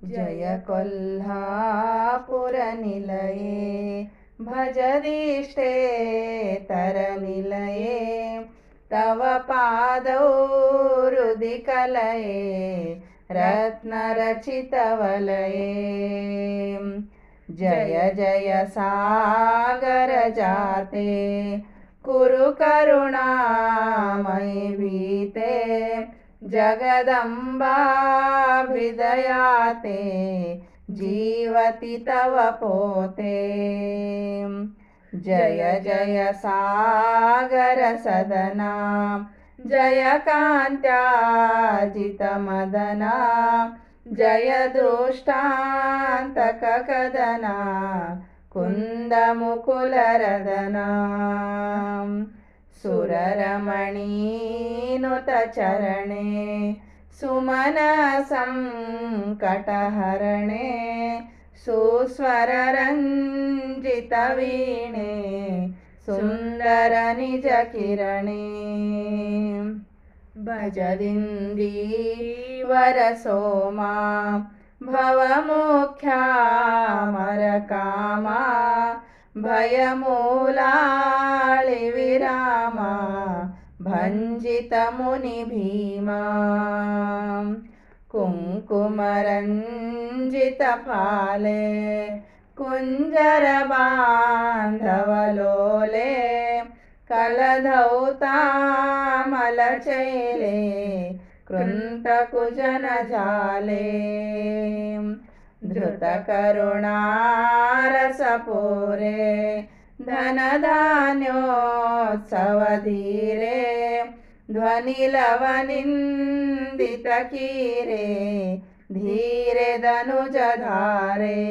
जय कोल्हापुरनिलये भजदिष्टेतरनिलये तव पादौ हृदि कलये रत्नरचितवलये। जय जय सागर जाते कुरु करुणामयि भीते जगदम्बाभिदयाते जीवति तव पोते। जय जय सागर सदना जय कान्त्याजितमदना जय दुष्टान्तक कदना कुन्दमुकुलरदना। सुररमणीनुत चरणे सुमन संकटहरणे सुस्वररञ्जित वीणे सुन्दर निज किरणे। भजदिन्दीवर सोमा भवमुख्यामरकामा भयमूलाळि विरामा भञ्जित मुनि भीमा। कुङ्कुमरञ्जित फाले कुञ्जर बान्धवलोले कलधौतामलचैले कृन्तकुजन जाले। धृतकरुणारसपूरे धनधान्योत्सवधीरे ध्वनिलवनिन्दितकीरे धीरे धनुजधारे।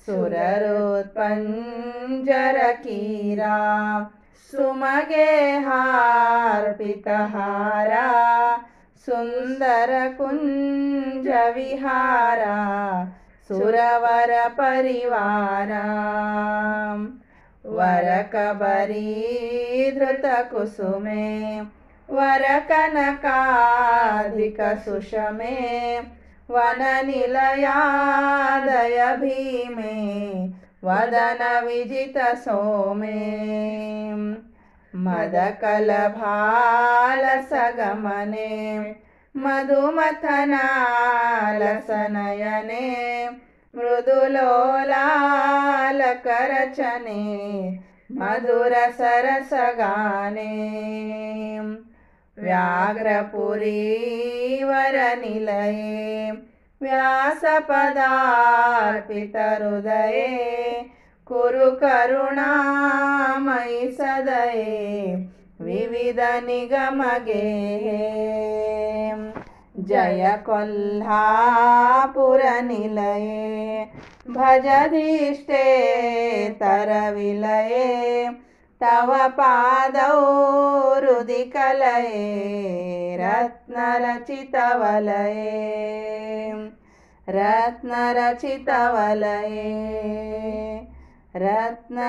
सुररोत्पञ्जरकीरा सुमगे हार्पितहारा सुन्दर कुञ्ज विहारा सुरवर परिवारा। वरकबरी धृत कुसुमे वरकनकाधिक सुषमे वननिलयादय भीमे वदन विजित सोमे। मदकलभालसगमने मधुमथनालसनयने मृदुलोलालकरचने मधुर सरसगाने। व्याघ्रपुरीवरनिलये व्यासपदार्पितहृदये कुरु करुणामयि सदये विविध निगम गेहे। जय कोल्हापुरनिलये भजदिष्टेतरविलये तव पादौ हृदि कलये रत्नरचितवलये रत्नरचितवलये रत्नरचितवलये।